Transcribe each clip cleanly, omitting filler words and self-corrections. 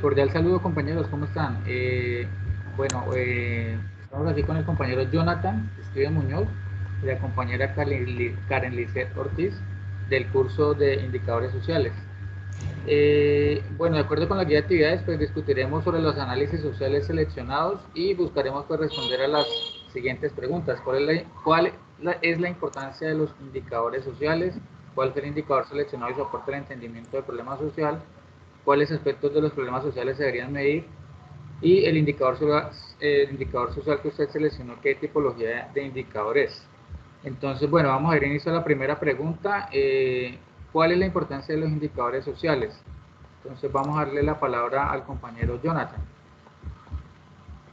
Cordial saludo compañeros, ¿cómo están? Estamos aquí con el compañero Jonathan Steven Muñoz y la compañera Karen Lisset Ortiz del curso de Indicadores Sociales. De acuerdo con la guía de actividades, pues discutiremos sobre los análisis sociales seleccionados y buscaremos pues, responder a las siguientes preguntas. ¿Cuál es la importancia de los indicadores sociales? ¿Cuál es el indicador seleccionado y su aporte al entendimiento del problema social? ¿Cuáles aspectos de los problemas sociales se deberían medir? Y el indicador social que usted seleccionó, ¿qué tipología de indicador es? Entonces, bueno, vamos a ir a inicio a la primera pregunta. ¿Cuál es la importancia de los indicadores sociales? Entonces, vamos a darle la palabra al compañero Jonathan.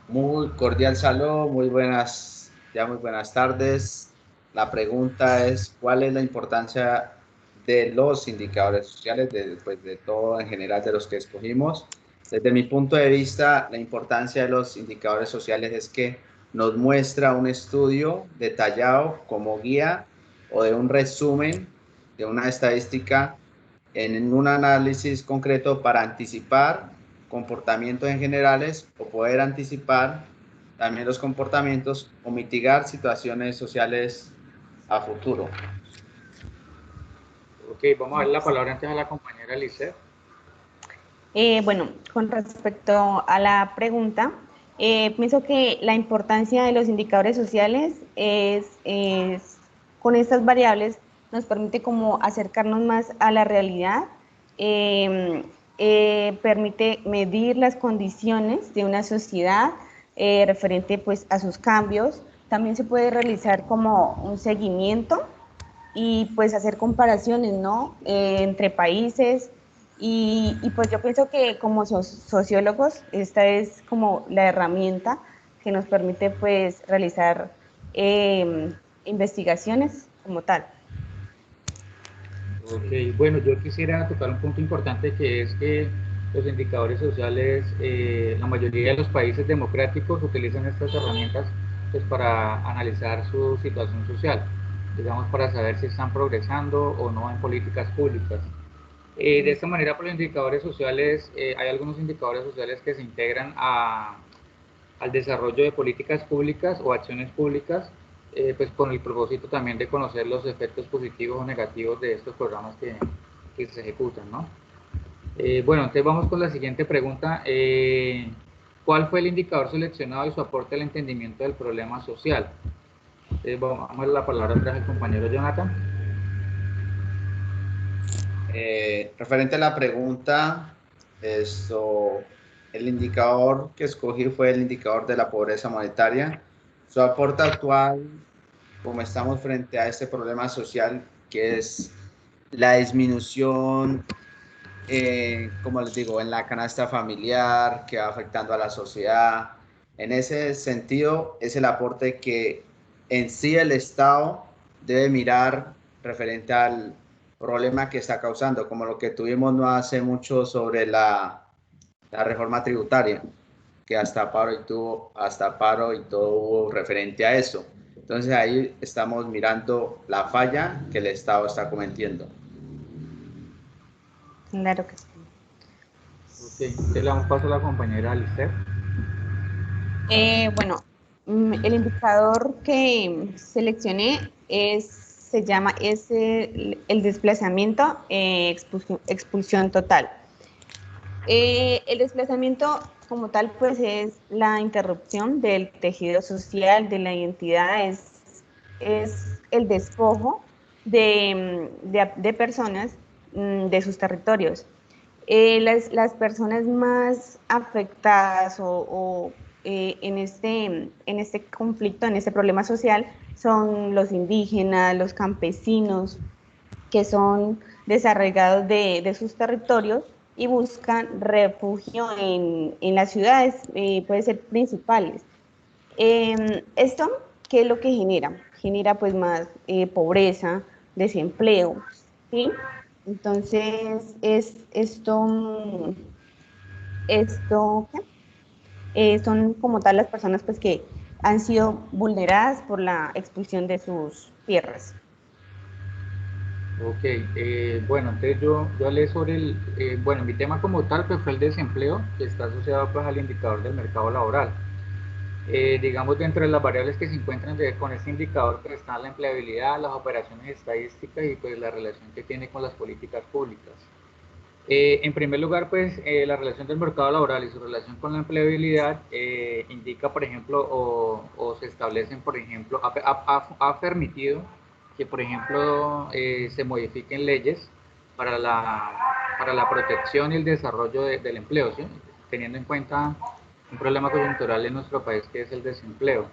Muy cordial saludo, muy buenas tardes. La pregunta es, ¿cuál es la importancia de los indicadores sociales, de todo en general de los que escogimos? Desde mi punto de vista, la importancia de los indicadores sociales es que nos muestra un estudio detallado como guía o de un resumen de una estadística en un análisis concreto para anticipar comportamientos en generales o poder anticipar también los comportamientos o mitigar situaciones sociales a futuro. Ok, vamos a darle la palabra antes a la compañera Lisset. Bueno, con respecto a la pregunta, pienso que la importancia de los indicadores sociales con estas variables nos permite como acercarnos más a la realidad, permite medir las condiciones de una sociedad referente pues a sus cambios. También se puede realizar como un seguimiento y pues hacer comparaciones, ¿no? Entre países pues yo pienso que como sociólogos esta es como la herramienta que nos permite pues realizar investigaciones como tal. Ok, bueno, yo quisiera tocar un punto importante que es que los indicadores sociales, la mayoría de los países democráticos utilizan estas herramientas pues, para analizar su situación social, digamos, para saber si están progresando o no en políticas públicas. De esta manera, por los indicadores sociales, hay algunos indicadores sociales que se integran al desarrollo de políticas públicas o acciones públicas, pues con el propósito también de conocer los efectos positivos o negativos de estos programas que se ejecutan, ¿no? Entonces vamos con la siguiente pregunta. ¿Cuál fue el indicador seleccionado y su aporte al entendimiento del problema social? Vamos a dar la palabra atrás al compañero Jonathan. Referente a la pregunta, el indicador que escogí fue el indicador de la pobreza monetaria. Su aporte actual, como estamos frente a este problema social, que es la disminución, como les digo, en la canasta familiar, que va afectando a la sociedad. En ese sentido, es el aporte que en sí el Estado debe mirar referente al problema que está causando, como lo que tuvimos no hace mucho sobre la reforma tributaria, que hasta paro y todo hubo referente a eso. Entonces ahí estamos mirando la falla que el Estado está cometiendo. Claro que sí. Ok, te le damos paso a la compañera Alicia. Bueno, el indicador que seleccioné es el desplazamiento, expulsión total. El desplazamiento como tal pues es la interrupción del tejido social, de la identidad, es el despojo de personas de sus territorios. Las personas más afectadas en este conflicto, en este problema social, son los indígenas, los campesinos, que son desarraigados de sus territorios y buscan refugio en las ciudades, puede ser principales. Esto, ¿qué es lo que genera? Genera pues más pobreza, desempleo, ¿sí? Entonces, ¿qué? Son como tal las personas pues que han sido vulneradas por la expulsión de sus tierras. Ok, bueno, entonces yo hablé sobre bueno, mi tema como tal pues fue el desempleo, que está asociado pues al indicador del mercado laboral. Digamos, dentro de las variables que se encuentran con este indicador pues están la empleabilidad, las operaciones estadísticas y pues la relación que tiene con las políticas públicas. En primer lugar, pues la relación del mercado laboral y su relación con la empleabilidad indica, por ejemplo, o se establecen, por ejemplo, ha permitido que, por ejemplo, se modifiquen leyes para para la protección y el desarrollo del empleo, ¿sí? Teniendo en cuenta un problema coyuntural en nuestro país que es el desempleo.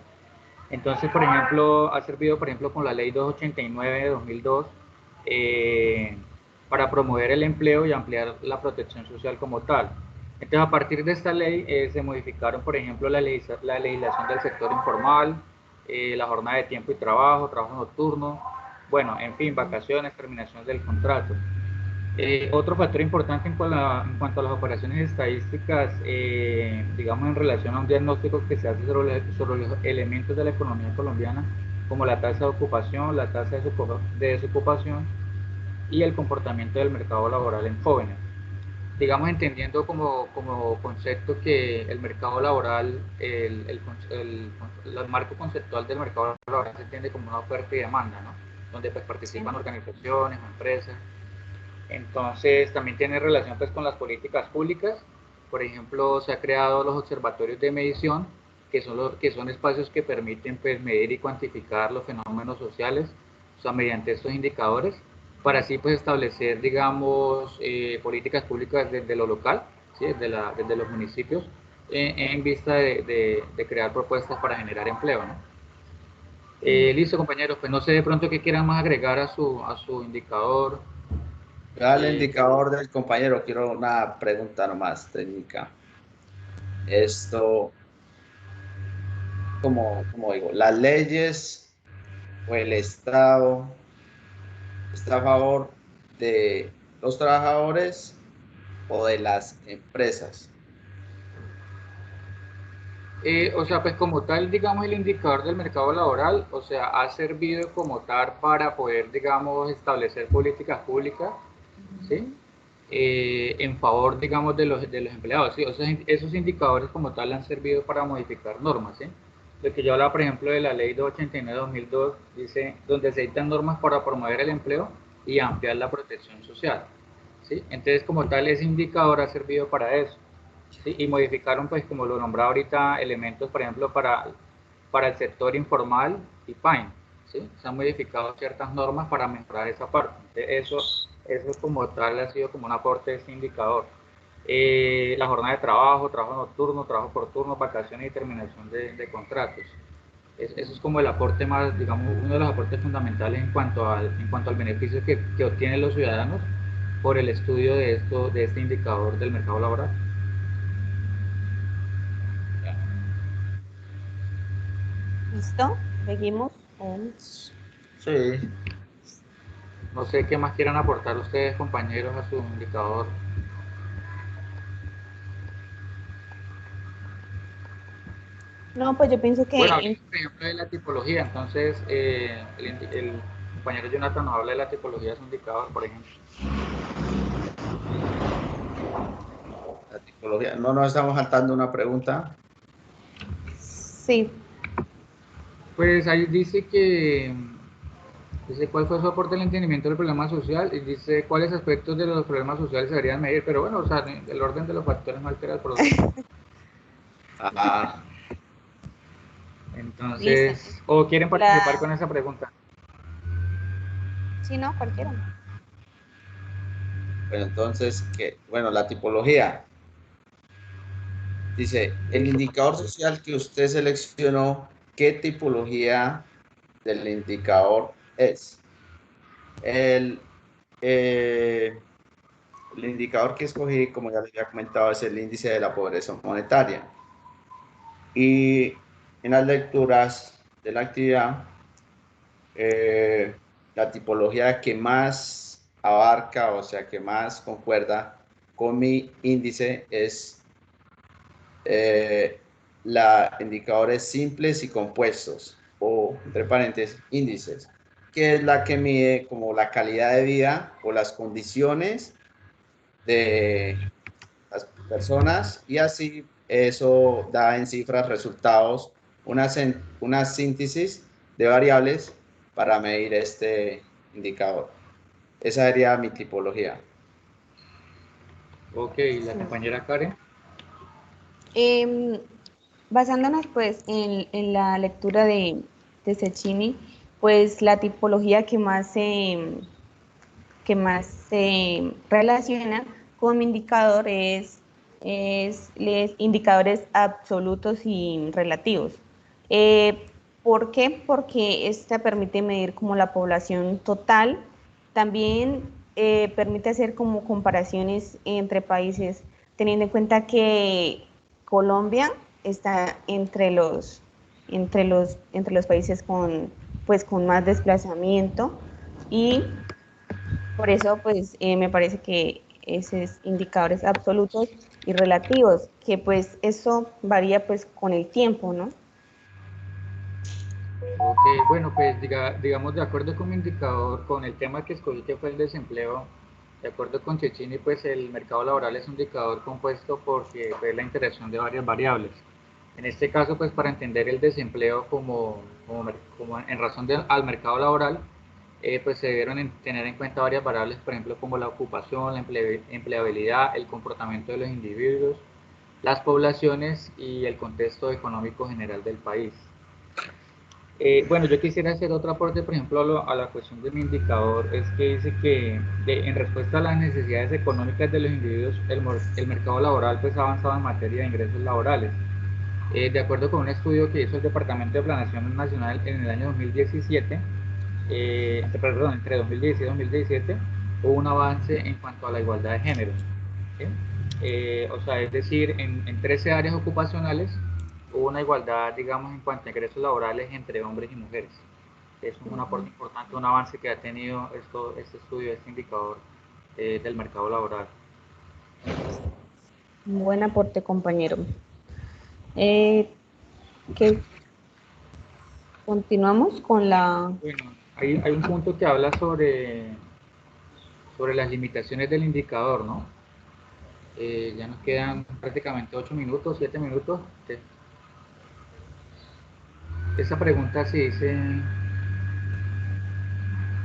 Entonces, por ejemplo, ha servido, por ejemplo, con la ley 289 de 2002 eh, para promover el empleo y ampliar la protección social como tal. Entonces, a partir de esta ley se modificaron, por ejemplo, la legislación del sector informal, la jornada de tiempo y trabajo nocturno, bueno, en fin, vacaciones, terminación del contrato. Otro factor importante en cuanto a las operaciones estadísticas, digamos en relación a un diagnóstico que se hace sobre los elementos de la economía colombiana, como la tasa de ocupación, la tasa de desocupación y el comportamiento del mercado laboral en jóvenes. Digamos entendiendo como concepto que el mercado laboral, el marco conceptual del mercado laboral se entiende como una oferta y demanda, ¿no? Donde pues Sí. participan organizaciones o empresas. Entonces, también tiene relación pues, con las políticas públicas. Por ejemplo, se ha creado los observatorios de medición, que son espacios que permiten pues, medir y cuantificar los fenómenos sociales, o sea, mediante estos indicadores, para así pues, establecer, digamos, políticas públicas desde lo local, ¿sí? Desde los municipios, en vista de crear propuestas para generar empleo, ¿no? Listo, compañeros, pues no sé de pronto qué quieran más agregar a a su indicador. Al Eh, indicador del compañero, quiero una pregunta nomás técnica. Esto, como digo, las leyes o el Estado está a favor de los trabajadores o de las empresas. O sea, pues como tal, digamos, el indicador del mercado laboral, o sea, ha servido como tal para poder, digamos, establecer políticas públicas, ¿sí? En favor, digamos, de los empleados, ¿sí? O sea, esos indicadores como tal han servido para modificar normas, ¿sí? Lo que yo hablaba, por ejemplo, de la ley 289-2002, dice, donde se dictan normas para promover el empleo y ampliar la protección social, ¿sí? Entonces, como tal, ese indicador ha servido para eso. Sí, y modificaron, pues, como lo nombraba ahorita, elementos, por ejemplo, para el sector informal y PAIN, ¿sí? Se han modificado ciertas normas para mejorar esa parte. Eso como tal ha sido como un aporte de este indicador. La jornada de trabajo nocturno, trabajo por turno, vacaciones y terminación de contratos. Eso es como el aporte más, digamos, uno de los aportes fundamentales en cuanto al beneficio que obtienen los ciudadanos por el estudio de este indicador del mercado laboral. ¿Listo? Seguimos. Sí, No sé qué más quieran aportar ustedes, compañeros, a su indicador. No, pues yo pienso que Bueno, hablemos, por ejemplo, de la tipología. Entonces, el compañero Jonathan nos habla de la tipología de su indicador, por ejemplo. la tipología. No nos estamos saltando una pregunta. sí. Pues ahí dice cuál fue su aporte al entendimiento del problema social y dice cuáles aspectos de los problemas sociales se deberían medir, pero bueno, o sea, el orden de los factores no altera el producto. Ah, Listo. Entonces, ¿o quieren participar La... con esa pregunta? Sí, no, cualquiera. bueno, entonces, bueno, la tipología. Dice, el Listo. indicador social que usted seleccionó, ¿qué tipología del indicador es? El, eh, el indicador que escogí, como ya les había comentado, es el índice de la pobreza monetaria. Y en las lecturas de la actividad, eh, la tipología que más abarca, o sea, que más concuerda con mi índice es la indicadores simples y compuestos, o entre paréntesis, índices. que es la que mide como la calidad de vida o las condiciones de las personas, y así eso da en cifras resultados, una síntesis de variables para medir este indicador. Esa sería mi tipología. Ok, la compañera Karen. Em, Basándonos pues en la lectura de Cecchini, pues la tipología que más se relaciona como indicador es indicadores absolutos y relativos. ¿Por qué? Porque esta permite medir como la población total, también permite hacer como comparaciones entre países, teniendo en cuenta que Colombia está entre los países pues, con más desplazamiento, y por eso, pues, me parece que esos indicadores absolutos y relativos, que pues eso varía pues con el tiempo, ¿no? Ok, bueno, pues digamos, de acuerdo con mi indicador, con el tema que escogí, que fue el desempleo, de acuerdo con Cecchini, pues el mercado laboral es un indicador compuesto porque fue la interacción de varias variables. En este caso, pues para entender el desempleo como en razón al mercado laboral, pues se debieron tener en cuenta varias variables, por ejemplo, como la ocupación, la empleabilidad, el comportamiento de los individuos, las poblaciones y el contexto económico general del país. Bueno, yo quisiera hacer otro aporte, por ejemplo, a la cuestión de mi indicador, es que dice que en respuesta a las necesidades económicas de los individuos, el mercado laboral pues ha avanzado en materia de ingresos laborales. De acuerdo con un estudio que hizo el Departamento de Planeación Nacional en el año 2017, perdón, entre 2016 y 2017, hubo un avance en cuanto a la igualdad de género. ¿Sí? O sea, es decir, en 13 áreas ocupacionales hubo una igualdad, digamos, en cuanto a ingresos laborales entre hombres y mujeres. Eso es un aporte importante, un avance que ha tenido este estudio, este indicador del mercado laboral. Un buen aporte, compañero. Que continuamos con la... Bueno, hay un punto que habla sobre las limitaciones del indicador, ¿no? Ya nos quedan prácticamente 8 minutos, 7 minutos. Esa pregunta se dice,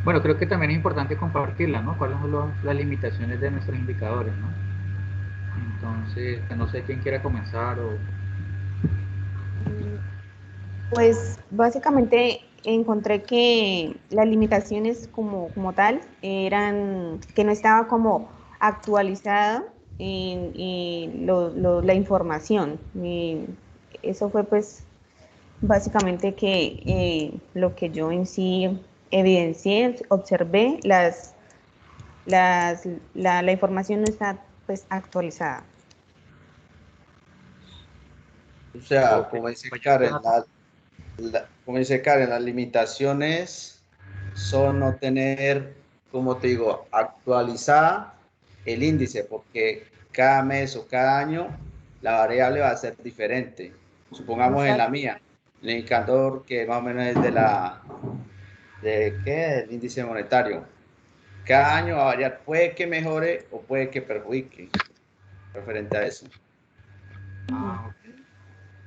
bueno, creo que también es importante compartirla, ¿no? ¿Cuáles son las limitaciones de nuestros indicadores, ¿no? Entonces, pues, no sé quién quiera comenzar o... Pues básicamente encontré que las limitaciones como tal eran que no estaba como actualizada la información. Y eso fue pues básicamente que lo que yo en sí evidencié, observé, la información no está pues actualizada. O sea, Ok, como dice compañero Karen, Jonathan. como dice Karen, las limitaciones son no tener, como te digo, actualizada el índice, porque cada mes o cada año la variable va a ser diferente. Supongamos en la Exacto. mía, el indicador que más o menos es ¿de qué? Del índice monetario. Cada año va a variar, puede que mejore o puede que perjudique referente a eso. Ah, ok.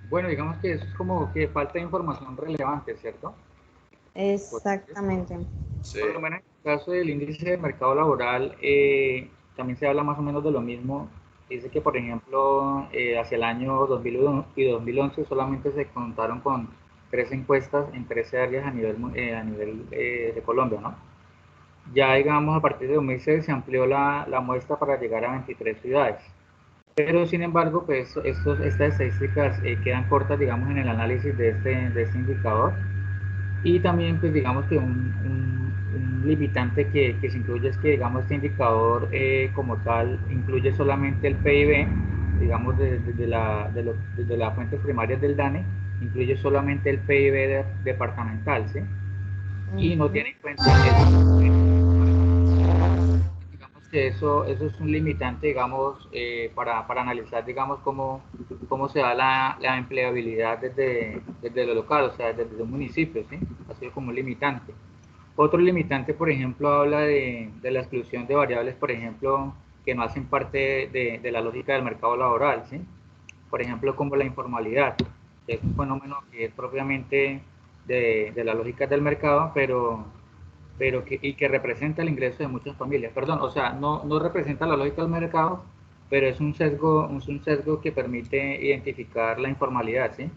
Bueno, digamos que eso es como que falta de información relevante, ¿cierto? Por Exactamente. Sí. Por lo menos en el caso del índice de mercado laboral, también se habla más o menos de lo mismo. Dice que, por ejemplo, hacia el año 2001 y 2011 solamente se contaron con 3 encuestas en 13 áreas a nivel de Colombia, ¿no? Ya, digamos, a partir de 2006 se amplió la muestra para llegar a 23 ciudades. Pero, sin embargo, pues estas estadísticas quedan cortas, digamos, en el análisis de este indicador. Y también, pues digamos que un limitante que se incluye es que, digamos, este indicador como tal incluye solamente el PIB, digamos, desde las fuentes primarias del DANE, incluye solamente el PIB departamental, ¿sí? Y no Ujú. tiene en cuenta digamos que eso es un limitante, digamos, para analizar, digamos, cómo se da la empleabilidad desde lo local, o sea, desde un municipio, ¿sí? Ha sido como un limitante. Otro limitante, por ejemplo, habla de la exclusión de variables, por ejemplo, que no hacen parte de la lógica del mercado laboral, ¿sí? Por ejemplo, como la informalidad, que es un fenómeno que es propiamente de la lógica del mercado, y que representa el ingreso de muchas familias. Perdón, o sea, no representa la lógica del mercado, pero es un sesgo que permite identificar la informalidad, ¿sí?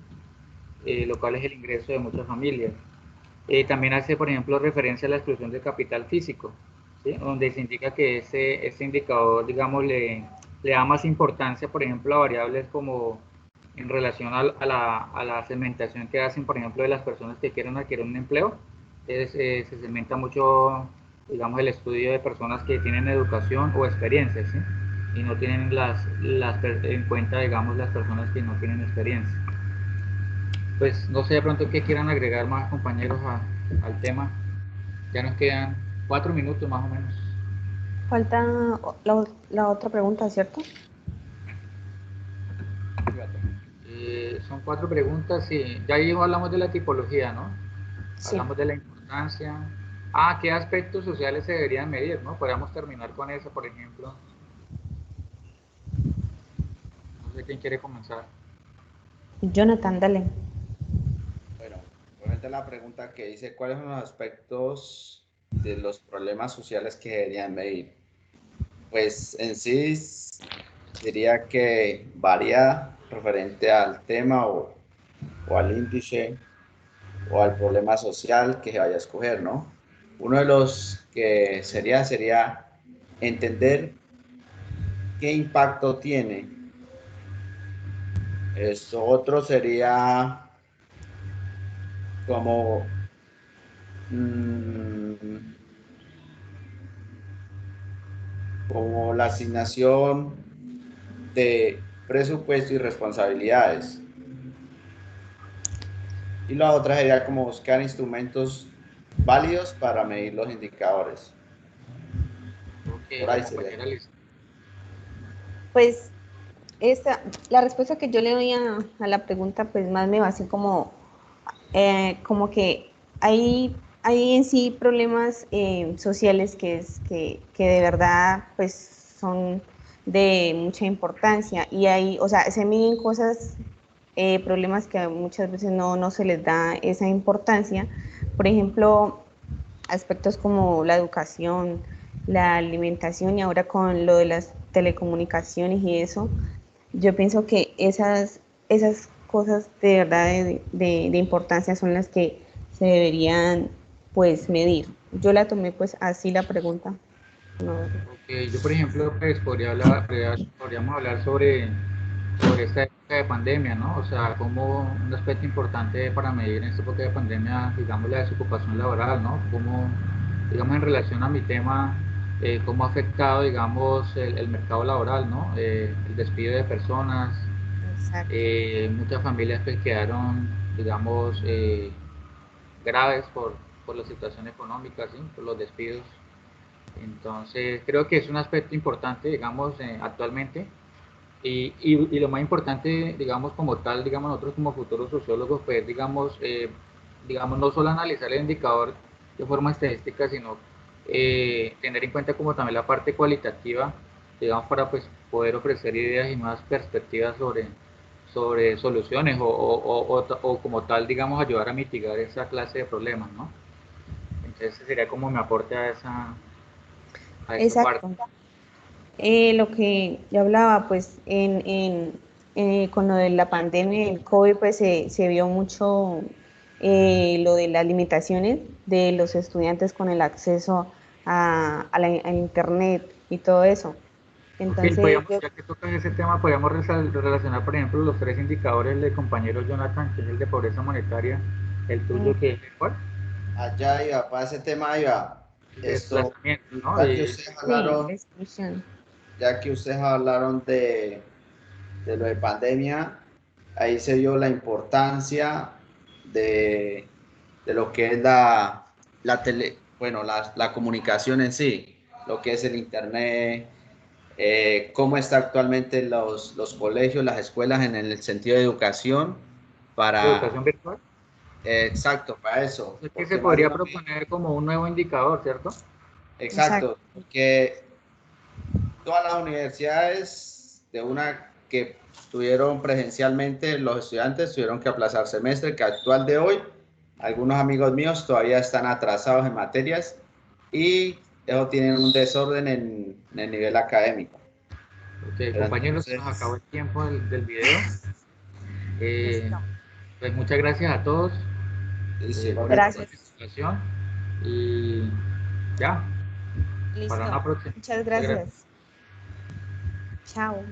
Lo cual es el ingreso de muchas familias. También hace, por ejemplo, referencia a la exclusión del capital físico, ¿sí? Donde se indica que ese indicador, digamos, le da más importancia, por ejemplo, a variables como en relación a la segmentación que hacen, por ejemplo, de las personas que quieren adquirir un empleo. Se segmenta mucho, digamos, el estudio de personas que tienen educación o experiencia, ¿sí? Y no tienen en cuenta, digamos, las personas que no tienen experiencia. Pues no sé de pronto qué quieran agregar más compañeros al tema. Ya nos quedan 4 minutos más o menos. Falta la otra pregunta, ¿cierto? Son 4 preguntas y ya ahí hablamos de la tipología, ¿no? Sí. Hablamos de la importancia. ¿Qué aspectos sociales se deberían medir, no? Podríamos terminar con eso, por ejemplo. No sé quién quiere comenzar. Jonathan, dale. Bueno, obviamente la pregunta que dice, ¿cuáles son los aspectos de los problemas sociales que deberían medir? Pues en sí diría que varía referente al tema o al índice o al problema social que se vaya a escoger, ¿no? Uno de los que sería entender qué impacto tiene. Esto otro sería como mm, como la asignación de presupuesto y responsabilidades. Y la otra sería como buscar instrumentos válidos para medir los indicadores. Ok, Por la ahí sería. compañera Liz. Pues la respuesta que yo le doy a la pregunta, pues más me va así como que hay en sí problemas sociales que de verdad pues son de mucha importancia y hay, o sea, se miden cosas, problemas que muchas veces no se les da esa importancia. Por ejemplo, aspectos como la educación, la alimentación y ahora con lo de las telecomunicaciones y eso, yo pienso que esas cosas de verdad de importancia son las que se deberían pues medir. Yo la tomé pues así la pregunta. No. Ok, yo por ejemplo, pues podríamos hablar sobre esta época de pandemia, ¿no? O sea, como un aspecto importante para medir en esta época de pandemia, digamos, la desocupación laboral, ¿no? Como, digamos, en relación a mi tema, cómo ha afectado, digamos, el mercado laboral, ¿no? El despido de personas, Exacto. muchas familias pues quedaron, digamos, graves por la situación económica, ¿sí? Por los despidos. Entonces, creo que es un aspecto importante, digamos, actualmente. Y lo más importante, digamos, como tal, digamos, nosotros como futuros sociólogos, pues, digamos, no solo analizar el indicador de forma estadística, sino tener en cuenta como también la parte cualitativa, digamos, para pues poder ofrecer ideas y nuevas perspectivas sobre soluciones o como tal, digamos, ayudar a mitigar esa clase de problemas, ¿no? Entonces, ese sería como mi aporte a esa parte. Exacto. Lo que yo hablaba, pues con lo de la pandemia, el COVID, pues se vio mucho lo de las limitaciones de los estudiantes con el acceso a Internet y todo eso. Ok, Entonces, yo, ya que tocas ese tema, podríamos relacionar, por ejemplo, los 3 indicadores del compañero Jonathan, que es el de pobreza monetaria, el mm, tuyo, que es cuál, Allá iba, para ese tema iba. el de Esto, desplazamiento, ¿no? ya que ustedes sí, hablaron, exclusión. ya que ustedes hablaron de lo de pandemia, ahí se vio la importancia de, de lo que es bueno, la comunicación en sí, lo que es el internet, cómo está actualmente los colegios, las escuelas en el sentido de educación para, Educación virtual. Exacto, para eso. Es que Porque se no es podría lo mismo. proponer como un nuevo indicador, ¿cierto? Exacto, porque todas las universidades de una que tuvieron presencialmente, los estudiantes tuvieron que aplazar semestre, que actual de hoy, algunos amigos míos todavía están atrasados en materias y eso tienen un desorden en el nivel académico. Ok, Pero compañeros, se nos acabó entonces, el tiempo del video. Eh, Listo. pues muchas gracias a todos sí, por su Gracias. igualmente. participación y ya, para Listo. una próxima. Muchas Muchas gracias. gracias. Chao.